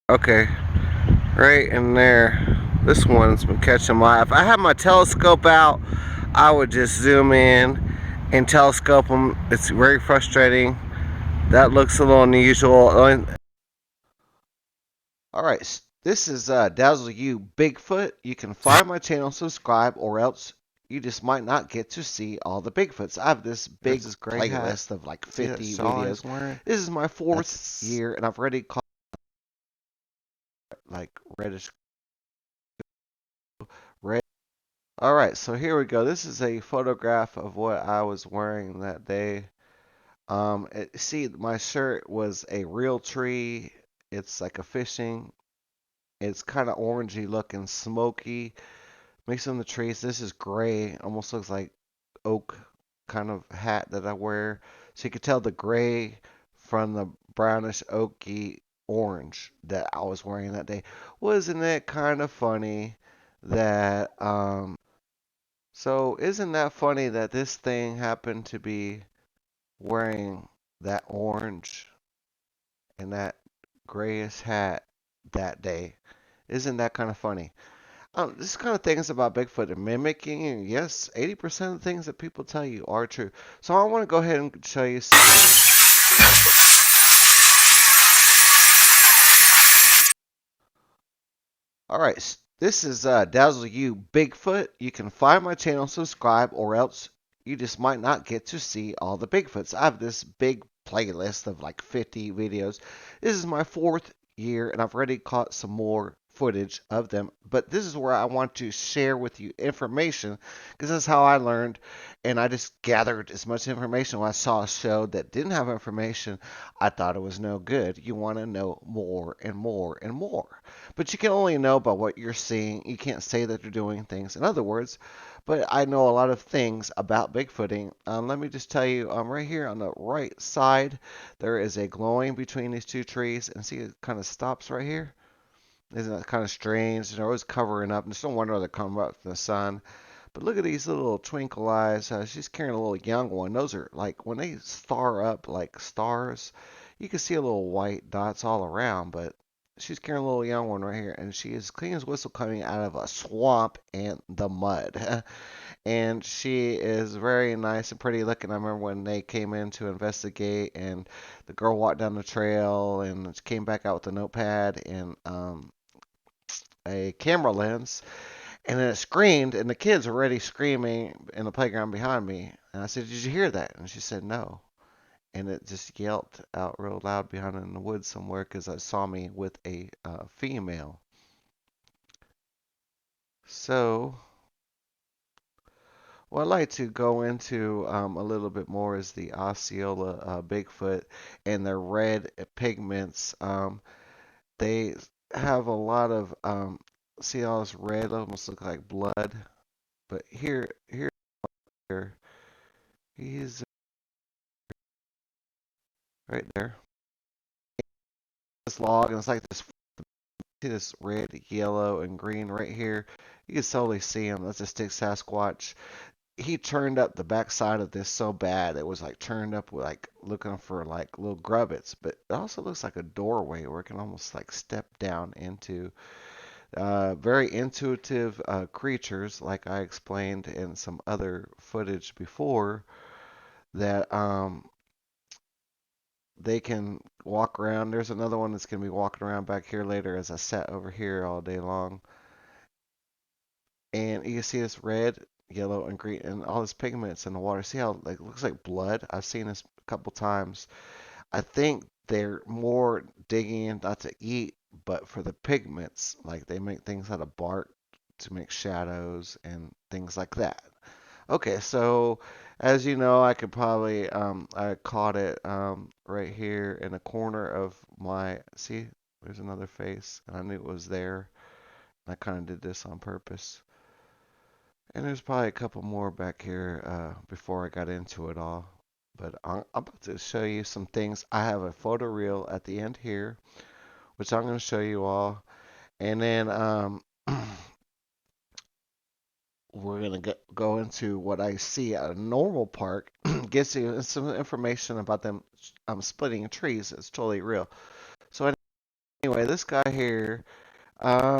Okay, right in there. This one's been catching my eye. If I had my telescope out, I would just zoom in and telescope them. It's very frustrating. That looks a little unusual. Alright, this is Dazzle You Bigfoot. You can find my channel, subscribe, or else you just might not get to see all the Bigfoots. I have this big playlist of like 50 videos. This is my fourth year, and I've already caught like reddish red. Alright, so here we go. This is a photograph of what I was wearing that day. See, my shirt was a real tree. It's like a fishing. It's kind of orangey looking, smoky. Mixed in the trees. This is gray. Almost looks like oak kind of hat that I wear. So you could tell the gray from the brownish oaky orange that I was wearing that day. Wasn't it kind of funny that so isn't that funny that this thing happened to be wearing that orange and that grayish hat that day? Isn't that kind of funny? This kind of things about Bigfoot and mimicking, and yes, 80% of the things that people tell you are true. So I want to go ahead and show you something. Alright, this is Dazzle You Bigfoot. You can find my channel, subscribe, or else you just might not get to see all the Bigfoots. I have this big playlist of like 50 videos. This is my fourth year, and I've already caught some more footage of them. But this is where I want to share with you information because that's how I learned. And I just gathered as much information when I saw a show that didn't have information. I thought it was no good. You want to know more and more and more. But you can only know by what you're seeing. You can't say that you're doing things. In other words, but I know a lot of things about Bigfooting. Let me just tell you, right here on the right side, there is a glowing between these two trees. And see, it kind of stops right here. Isn't that kind of strange? They're always covering up. And it's no wonder they're coming up from the sun. But look at these little twinkle eyes. She's carrying a little young one. Those are like when they star up like stars, you can see a little white dots all around. But she's carrying a little young one right here, and she is clean as whistle coming out of a swamp and the mud. And she is very nice and pretty looking. I remember when they came in to investigate, and the girl walked down the trail and came back out with a notepad and a camera lens, and then it screamed, and the kids were already screaming in the playground behind me. And I said, "Did you hear that?" And she said, "No." And it just yelped out real loud behind in the woods somewhere because it saw me with a female. So, what I'd like to go into a little bit more is the Osceola Bigfoot and their red pigments. They have a lot of, see all this red, almost look like blood. But here, he's right there. This log, and it's like this, see this red, yellow, and green right here. You can totally see him. That's a stick Sasquatch. He turned up the backside of this so bad it was like turned up with like looking for like little grubbits, but it also looks like a doorway where it can almost like step down into very intuitive creatures, like I explained in some other footage before, that they can walk around. There's another one that's going to be walking around back here later as I sat over here all day long. And you can see this red, yellow, and green, and all this pigments in the water. See how like looks like blood? I've seen this a couple times. I think they're more digging in not to eat, but for the pigments. Like they make things out of bark to make shadows and things like that. Okay, so as you know, I could probably I caught it right here in the corner of my, see, there's another face, and I knew it was there. I kind of did this on purpose. And there's probably a couple more back here before I got into it all. But I'm about to show you some things. I have a photo reel at the end here, which I'm going to show you all. And then we're going to go into what I see at a normal park. Gives you some information about them splitting trees. It's totally real. So Anyway, this guy here,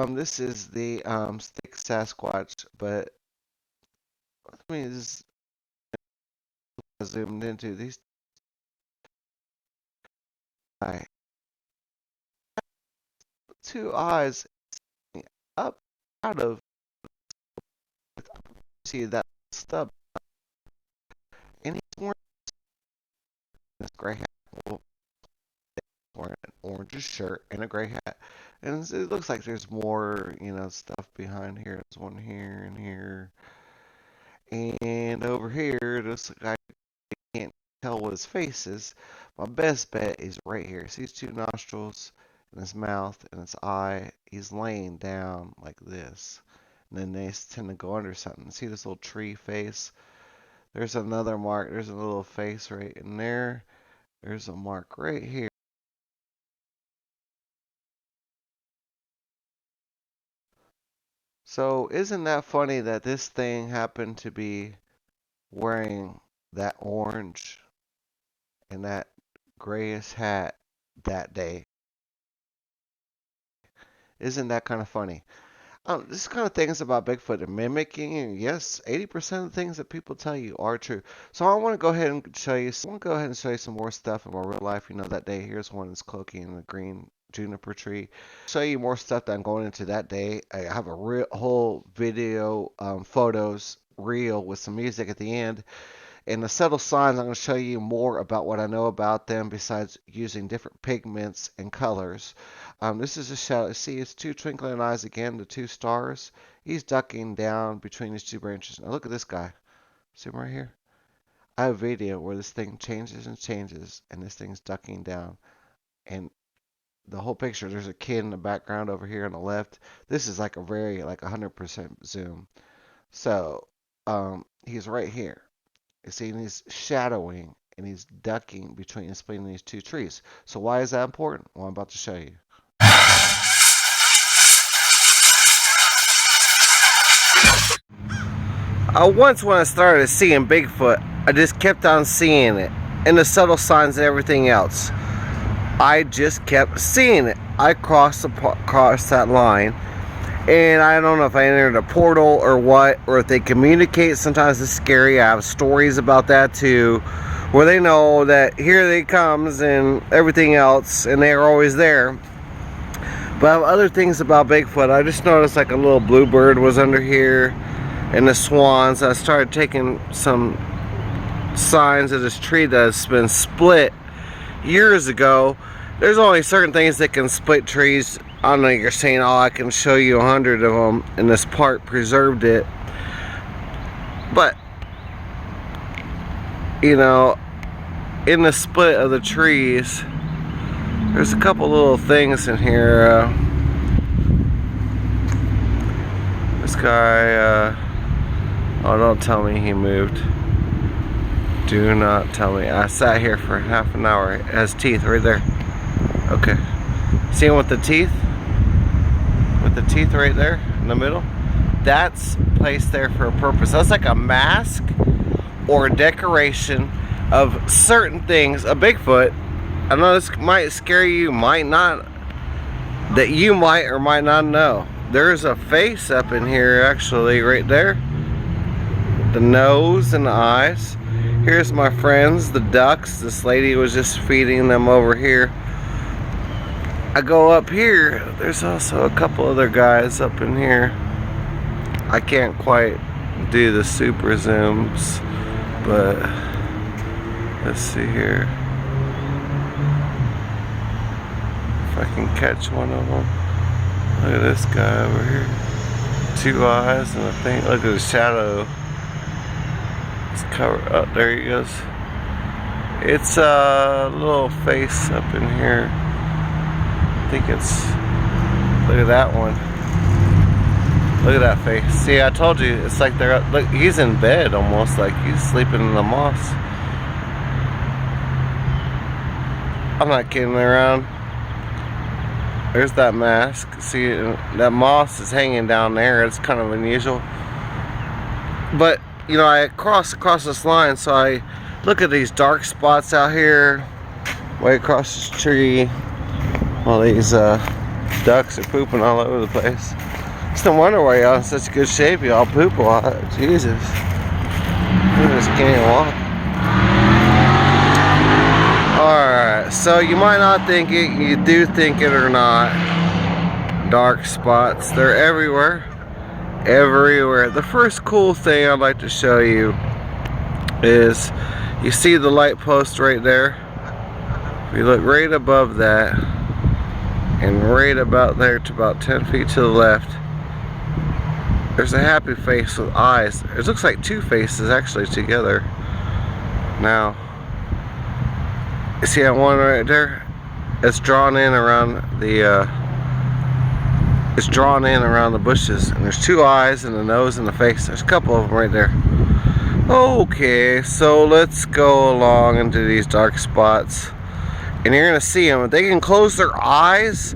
this is the stick Sasquatch, but let me just zoomed into these guy. Two eyes up out of, see that stub, and he's wearing this gray hat. Well, wearing an orange shirt and a gray hat. And it looks like there's more, stuff behind here. There's one here and here. And over here, this guy can't tell what his face is. My best bet is right here. See his two nostrils and his mouth and his eye. He's laying down like this. And then they tend to go under something. See this little tree face? There's another mark. There's a little face right in there. There's a mark right here. So isn't that funny that this thing happened to be wearing that orange and that grayish hat that day? Isn't that kind of funny? This kind of things about Bigfoot and mimicking, and yes, 80% of the things that people tell you are true. So I want to go ahead and show you. I want to go ahead and show you some more stuff in my real life. That day. Here's one that's cloaking in the green juniper tree. Show you more stuff that I'm going into that day. I have a real whole video, photos, reel with some music at the end. In the subtle signs, I'm going to show you more about what I know about them besides using different pigments and colors. This is a shadow. See, it's two twinkling eyes again, the two stars. He's ducking down between these two branches. Now look at this guy. See him right here? I have a video where this thing changes and changes, and this thing's ducking down. And the whole picture, there's a kid in the background over here on the left. This is like a very, like 100% zoom. So, he's right here. You see, and he's shadowing and he's ducking between these two trees. So why is that important? Well, I'm about to show you. Once when I started seeing Bigfoot, I just kept on seeing it. And the subtle signs and everything else. I just kept seeing it. I crossed that line. And I don't know if I entered a portal or what, or if they communicate. Sometimes it's scary. I have stories about that too, where they know that here they comes and everything else, and they are always there. But I have other things about Bigfoot. I just noticed like a little bluebird was under here, and the swans. I started taking some signs of this tree that's been split years ago. There's only certain things that can split trees. I know you're saying, oh, I can show you 100 of them, and this park preserved it. But, in the split of the trees, there's a couple little things in here. This guy, oh, don't tell me he moved. Do not tell me. I sat here for half an hour. It has teeth right there. Okay. See him with the teeth? With the teeth right there in the middle? That's placed there for a purpose. That's like a mask or a decoration of certain things. A Bigfoot, I know this might scare you, might not, that you might or might not know. There's a face up in here actually right there. The nose and the eyes. Here's my friends, the ducks. This lady was just feeding them over here. I go up here, there's also a couple other guys up in here. I can't quite do the super zooms, but let's see here. If I can catch one of them. Look at this guy over here. Two eyes and a thing. Look at the shadow. It's covered up. There he goes. It's a little face up in here. I think it's, look at that one. Look at that face. See, I told you, it's like they're, look, he's in bed almost, like he's sleeping in the moss. I'm not kidding around. There's that mask. See, that moss is hanging down there. It's kind of unusual. But, I cross this line, so I look at these dark spots out here, way across this tree. Well, these ducks are pooping all over the place. It's no wonder why y'all in such good shape. Y'all poop a lot. Jesus. I just can't walk. Alright, so you might not think it, you do think it or not. Dark spots, they're everywhere. Everywhere. The first cool thing I'd like to show you is, you see the light post right there? If you look right above that, and right about there to about 10 feet to the left, there's a happy face with eyes. It looks like two faces actually together. Now, you see that one right there? It's drawn in around the bushes, and there's two eyes and a nose and a face. There's a couple of them right there. Okay, so let's go along into these dark spots, and you're gonna see them. If they can close their eyes,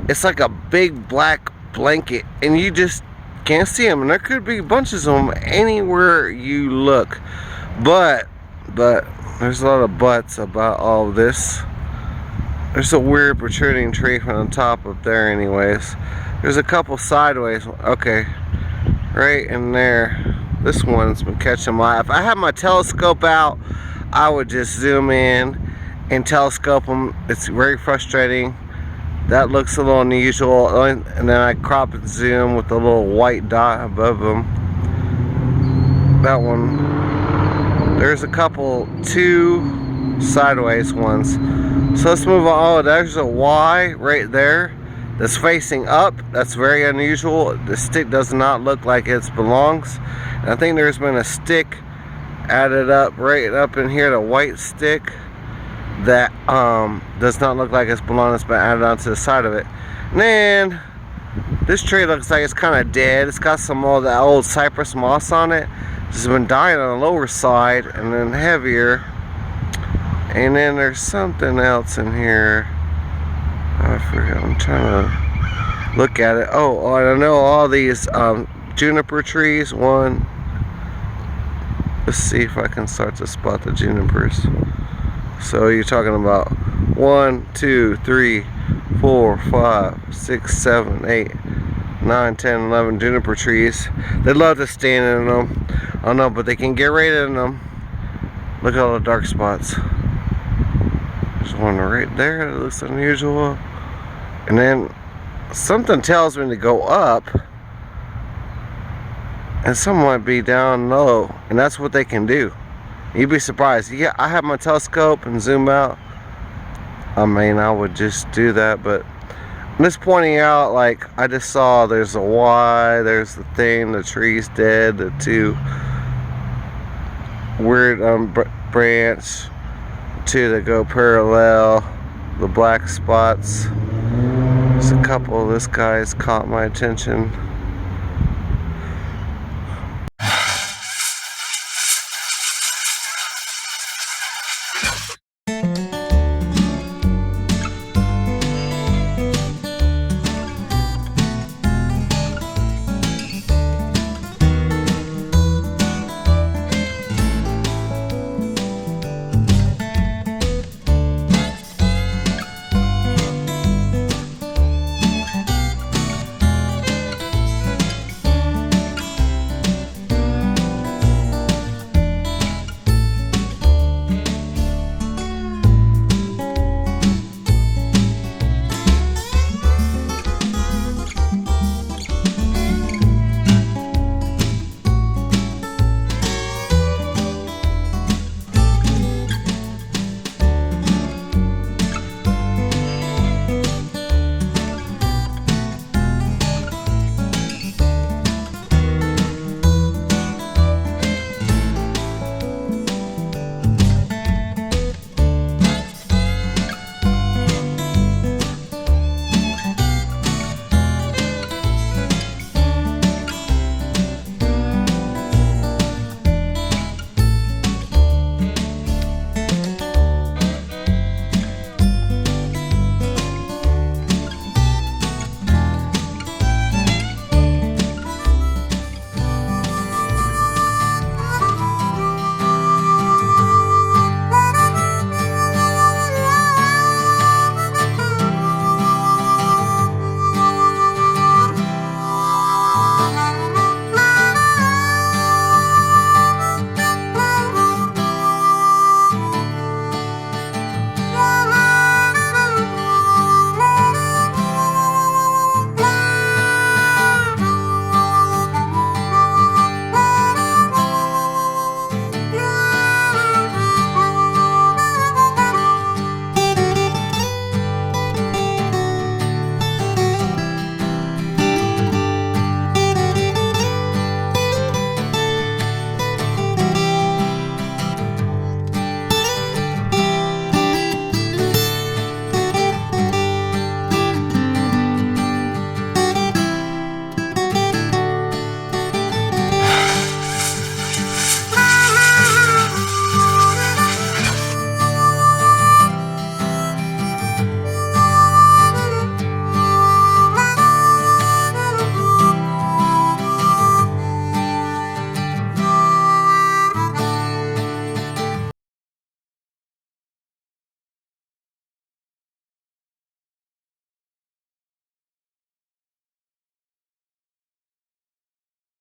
it's like a big black blanket, and you just can't see them. And there could be bunches of them anywhere you look, but there's a lot of buts about all of this. There's a weird protruding tree from the top up there anyways. There's a couple sideways. Okay, right in there. This one's been catching my eye. If I had my telescope out, I would just zoom in and telescope them. It's very frustrating. That looks a little unusual. And then I crop and zoom with the little white dot above them. That one. There's a couple, two sideways ones. So let's move on. Oh, there's a Y right there that's facing up. That's very unusual. The stick does not look like it belongs. And I think there's been a stick added up right up in here, the white stick, that does not look like it's belongs. It's been added onto the side of it. And then this tree looks like it's kind of dead. It's got some of that old cypress moss on it. It's been dying on the lower side and then heavier. And then there's something else in here. I forgot. I'm trying to look at it. Oh, I know all these juniper trees. One. Let's see if I can start to spot the junipers. So you're talking about 1, 2, 3, 4, 5, 6, 7, 8, 9, 10, 11 juniper trees. They love to stand in them. I don't know, but they can get right in them. Look at all the dark spots. There's one right there that looks unusual. And then something tells me to go up, and some might be down low, and that's what they can do. You'd be surprised. Yeah, I have my telescope and zoom out. I mean, I would just do that, but I'm just pointing out, like, I just saw there's a Y, there's the thing, the tree's dead, the two weird branch, two that go parallel, the black spots. There's a couple of this guy's caught my attention.